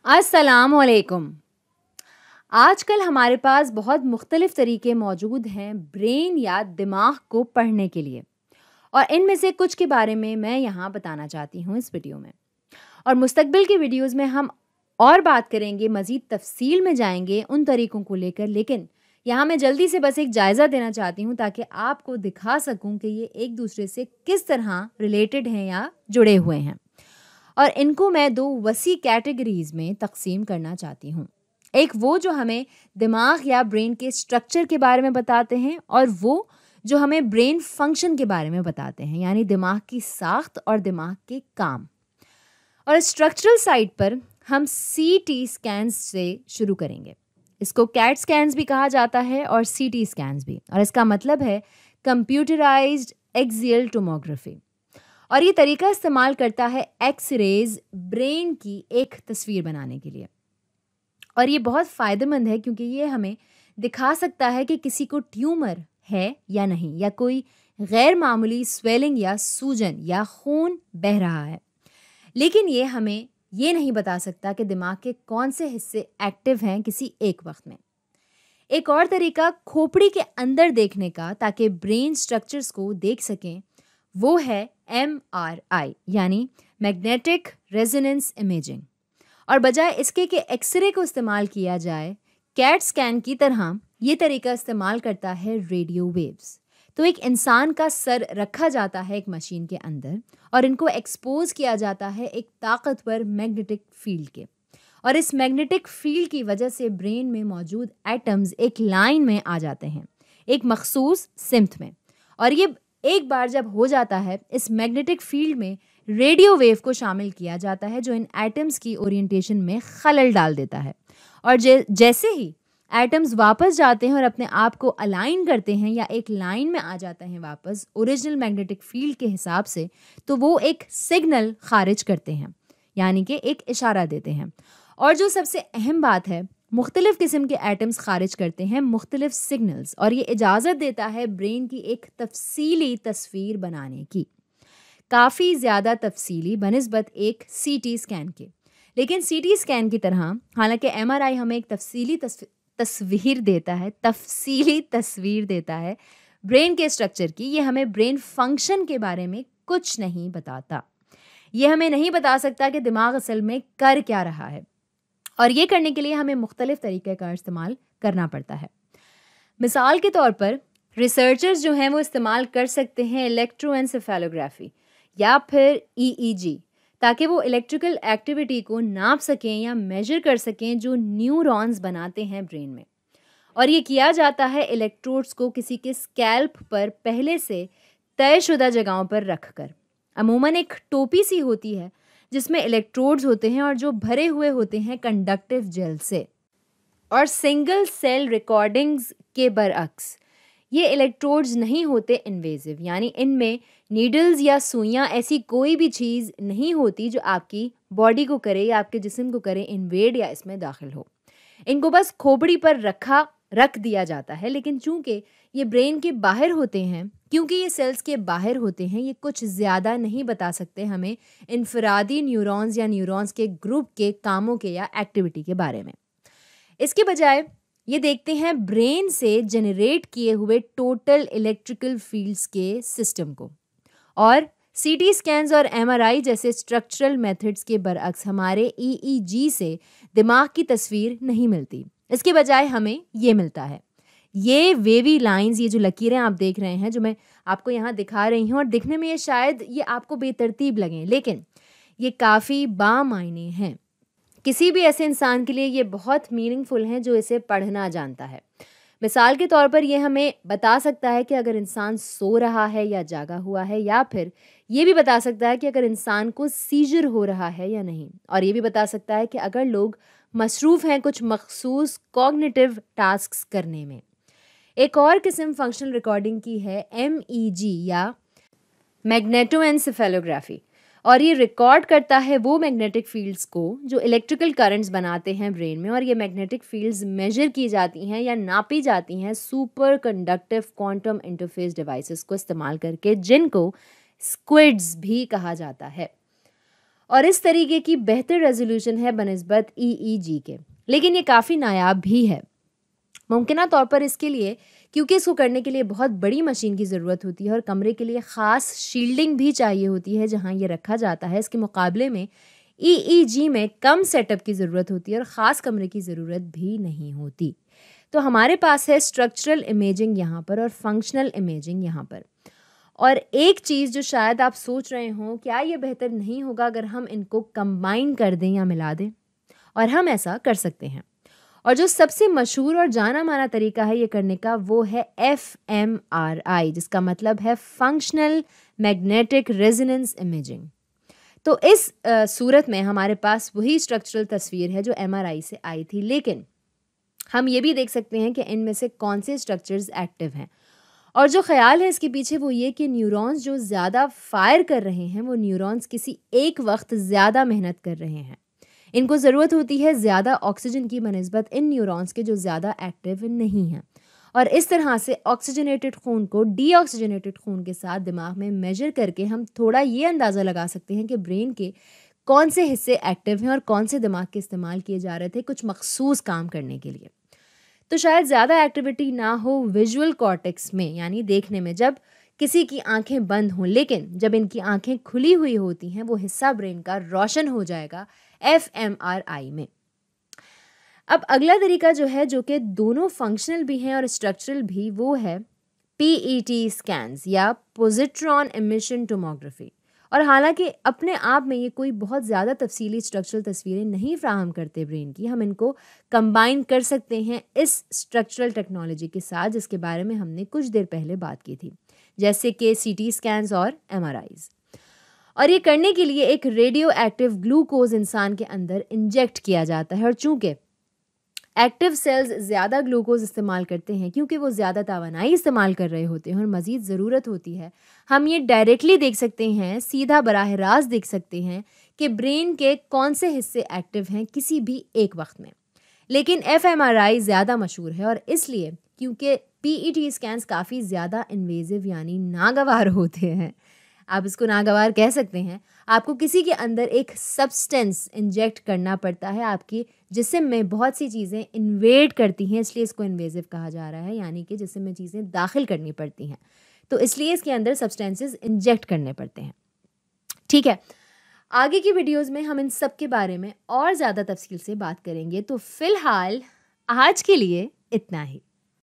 अस्सलामुअलैकुम। आजकल हमारे पास बहुत मुख्तलिफ तरीके मौजूद हैं ब्रेन या दिमाग को पढ़ने के लिए, और इनमें से कुछ के बारे में मैं यहाँ बताना चाहती हूँ इस वीडियो में। और मुस्तकबिल की वीडियोज़ में हम और बात करेंगे, मज़ीद तफ़सील में जाएंगे उन तरीकों को लेकर, लेकिन यहाँ मैं जल्दी से बस एक जायज़ा देना चाहती हूँ ताकि आपको दिखा सकूँ कि ये एक दूसरे से किस तरह रिलेटेड हैं या जुड़े हुए हैं। और इनको मैं दो वसी कैटेगरीज़ में तक़सीम करना चाहती हूँ। एक वो जो हमें दिमाग या ब्रेन के स्ट्रक्चर के बारे में बताते हैं, और वो जो हमें ब्रेन फंक्शन के बारे में बताते हैं, यानी दिमाग की साख्त और दिमाग के काम। और स्ट्रक्चरल साइड पर हम सीटी स्कैन्स से शुरू करेंगे। इसको कैट स्कैन्स भी कहा जाता है और सीटी स्कैन्स भी, और इसका मतलब है कंप्यूटराइज्ड एक्सियल टोमोग्राफी। और ये तरीका इस्तेमाल करता है एक्स-रेज ब्रेन की एक तस्वीर बनाने के लिए। और ये बहुत फ़ायदेमंद है क्योंकि ये हमें दिखा सकता है कि किसी को ट्यूमर है या नहीं, या कोई गैर मामूली स्वेलिंग या सूजन या खून बह रहा है। लेकिन ये हमें ये नहीं बता सकता कि दिमाग के कौन से हिस्से एक्टिव हैं किसी एक वक्त में। एक और तरीका खोपड़ी के अंदर देखने का, ताकि ब्रेन स्ट्रक्चर्स को देख सकें, वो है MRI यानी मैग्नेटिक रेजोनेंस इमेजिंग। और बजाय इसके कि एक्सरे को इस्तेमाल किया जाए, कैट स्कैन की तरह ये तरीका इस्तेमाल करता है रेडियो वेव्स। तो एक इंसान का सर रखा जाता है एक मशीन के अंदर, और इनको एक्सपोज किया जाता है एक ताकतवर मैग्नेटिक फील्ड के, और इस मैग्नेटिक फील्ड की वजह से ब्रेन में मौजूद एटम्स एक लाइन में आ जाते हैं, एक मखसूस सिमत में। और ये एक बार जब हो जाता है, इस मैग्नेटिक फील्ड में रेडियो वेव को शामिल किया जाता है, जो इन एटम्स की ओरिएंटेशन में खलल डाल देता है। और जैसे ही एटम्स वापस जाते हैं और अपने आप को अलाइन करते हैं या एक लाइन में आ जाते हैं वापस ओरिजिनल मैग्नेटिक फील्ड के हिसाब से, तो वो एक सिग्नल खारिज करते हैं, यानी कि एक इशारा देते हैं। और जो सबसे अहम बात है, मुख्तलिफ किस्म के एटम्स खारिज करते हैं मुख्तलिफ सिग्नल्स, और ये इजाज़त देता है ब्रेन की एक तफसीली तस्वीर बनाने की, काफ़ी ज़्यादा तफसीली बनिस्बत एक सीटी स्कैन के। लेकिन सीटी स्कैन की तरह, हालांकि MRI हमें एक तफसीली तस्वीर देता है ब्रेन के स्ट्रक्चर की, ये हमें ब्रेन फंक्शन के बारे में कुछ नहीं बताता। ये हमें नहीं बता सकता कि दिमाग असल में कर क्या रहा है, और ये करने के लिए हमें मुख्तलिफ तरीक़े का इस्तेमाल करना पड़ता है। मिसाल के तौर पर रिसर्चर्स जो हैं वो इस्तेमाल कर सकते हैं इलेक्ट्रोएन्सेफेलोग्राफी या फिर EEG, ताकि वो इलेक्ट्रिकल एक्टिविटी को नाप सकें या मेजर कर सकें जो न्यूरॉन्स बनाते हैं ब्रेन में। और ये किया जाता है इलेक्ट्रोड्स को किसी के स्कैल्प पर पहले से तयशुदा जगहों पर रख कर। अमूमन एक टोपी सी होती है जिसमें इलेक्ट्रोड्स होते हैं और जो भरे हुए होते हैं कंडक्टिव जेल से। और सिंगल सेल रिकॉर्डिंग्स के बरअक्स ये इलेक्ट्रोड्स नहीं होते इन्वेजिव, यानी इनमें नीडल्स या सुइयाँ ऐसी कोई भी चीज़ नहीं होती जो आपकी बॉडी को करे या आपके जिस्म को करे इन्वेड या इसमें दाखिल हो। इनको बस खोपड़ी पर रख दिया जाता है। लेकिन चूंकि ये ब्रेन के बाहर होते हैं, क्योंकि ये सेल्स के बाहर होते हैं, ये कुछ ज़्यादा नहीं बता सकते हमें इनफरादी न्यूरॉन्स या न्यूरॉन्स के ग्रुप के कामों के या एक्टिविटी के बारे में। इसके बजाय ये देखते हैं ब्रेन से जनरेट किए हुए टोटल इलेक्ट्रिकल फील्ड्स के सिस्टम को। और सीटी स्कैन्स और MRI जैसे स्ट्रक्चरल मेथड्स के बरअक्स हमारे EEG से दिमाग की तस्वीर नहीं मिलती। इसके बजाय हमें ये मिलता है, ये वेवी लाइंस, ये जो लकीरें आप देख रहे हैं, जो मैं आपको यहाँ दिखा रही हूँ, और दिखने में ये शायद ये आपको बेतरतीब लगें, लेकिन ये काफ़ी बामायने हैं। किसी भी ऐसे इंसान के लिए ये बहुत मीनिंगफुल हैं जो इसे पढ़ना जानता है। मिसाल के तौर पर ये हमें बता सकता है कि अगर इंसान सो रहा है या जागा हुआ है, या फिर ये भी बता सकता है कि अगर इंसान को सीजर हो रहा है या नहीं, और ये भी बता सकता है कि अगर लोग मसरूफ़ हैं कुछ मखसूस कॉग्निटिव टास्क्स करने में। एक और किस्म फंक्शनल रिकॉर्डिंग की है MEG या मैग्नेटोएन्सेफेलोग्राफी, और ये रिकॉर्ड करता है वो मैग्नेटिक फील्ड्स को जो इलेक्ट्रिकल करंट्स बनाते हैं ब्रेन में। और ये मैग्नेटिक फील्ड्स मेजर की जाती हैं या नापी जाती हैं super conductive quantum interface devices को इस्तेमाल करके, जिनको स्क्विड्स भी कहा जाता है। और इस तरीके की बेहतर रेजोल्यूशन है बनिस्बत EEG के, लेकिन ये काफ़ी नायाब भी है। मुमकिना तौर पर इसके लिए, क्योंकि इसको करने के लिए बहुत बड़ी मशीन की ज़रूरत होती है और कमरे के लिए ख़ास शील्डिंग भी चाहिए होती है जहाँ ये रखा जाता है। इसके मुकाबले में EEG में कम सेटअप की ज़रूरत होती है और ख़ास कमरे की ज़रूरत भी नहीं होती। तो हमारे पास है स्ट्रक्चरल इमेजिंग यहाँ पर और फंक्शनल इमेजिंग यहाँ पर। और एक चीज़ जो शायद आप सोच रहे हों, क्या ये बेहतर नहीं होगा अगर हम इनको कंबाइन कर दें या मिला दें? और हम ऐसा कर सकते हैं। और जो सबसे मशहूर और जाना माना तरीका है ये करने का, वो है fMRI, जिसका मतलब है फंक्शनल मैग्नेटिक रेजोनेंस इमेजिंग। तो इस सूरत में हमारे पास वही स्ट्रक्चरल तस्वीर है जो MRI से आई थी, लेकिन हम ये भी देख सकते हैं कि इनमें से कौन से स्ट्रक्चर्स एक्टिव हैं। और जो ख्याल है इसके पीछे वो ये कि न्यूरॉन्स जो ज़्यादा फायर कर रहे हैं वो न्यूरॉन्स किसी एक वक्त ज़्यादा मेहनत कर रहे हैं। इनको ज़रूरत होती है ज़्यादा ऑक्सीजन की बनिस्बत इन न्यूरॉन्स के जो ज़्यादा एक्टिव नहीं हैं। और इस तरह से ऑक्सीजनेटेड खून को डीऑक्सीजनेटेड खून के साथ दिमाग में मेजर करके हम थोड़ा ये अंदाज़ा लगा सकते हैं कि ब्रेन के कौन से हिस्से एक्टिव हैं और कौन से दिमाग के इस्तेमाल किए जा रहे थे कुछ मखसूस काम करने के लिए। तो शायद ज़्यादा एक्टिविटी ना हो विजुअल कॉर्टेक्स में, यानी देखने में, जब किसी की आंखें बंद हों, लेकिन जब इनकी आंखें खुली हुई होती हैं वो हिस्सा ब्रेन का रोशन हो जाएगा fMRI में। अब अगला तरीका जो है, जो कि दोनों फंक्शनल भी हैं और स्ट्रक्चरल भी, वो है PET स्कैन्स या पोजिट्रॉन इमिशन टोमोग्राफी। और हालांकि अपने आप में ये कोई बहुत ज़्यादा तफसीली स्ट्रक्चरल तस्वीरें नहीं फ्राहम करते ब्रेन की, हम इनको कंबाइन कर सकते हैं इस स्ट्रक्चरल टेक्नोलॉजी के साथ जिसके बारे में हमने कुछ देर पहले बात की थी, जैसे कि CT स्कैन्स और MRIs। और ये करने के लिए एक रेडियो एक्टिव ग्लूकोज इंसान के अंदर इंजेक्ट किया जाता है। और चूंकि एक्टिव सेल्स ज़्यादा ग्लूकोज इस्तेमाल करते हैं, क्योंकि वो ज़्यादा तवानाई इस्तेमाल कर रहे होते हैं और मज़ीद ज़रूरत होती है, हम ये डायरेक्टली देख सकते हैं, सीधा बराह रास्त देख सकते हैं कि ब्रेन के कौन से हिस्से एक्टिव हैं किसी भी एक वक्त में। लेकिन fMRI ज़्यादा मशहूर है और इसलिए क्योंकि PET स्कैन्स काफ़ी ज़्यादा इन्वेजिव यानी नागवार होते हैं, आप इसको नागवार कह सकते हैं। आपको किसी के अंदर एक सब्सटेंस इंजेक्ट करना पड़ता है, आपकी जिस्म में बहुत सी चीज़ें इन्वेड करती हैं, इसलिए इसको इन्वेजिव कहा जा रहा है, यानी कि जिस्म में चीज़ें दाखिल करनी पड़ती हैं, तो इसलिए इसके अंदर सब्सटेंसेस इंजेक्ट करने पड़ते हैं। ठीक है, आगे की वीडियोज़ में हम इन सब के बारे में और ज़्यादा तफसील से बात करेंगे। तो फ़िलहाल आज के लिए इतना ही।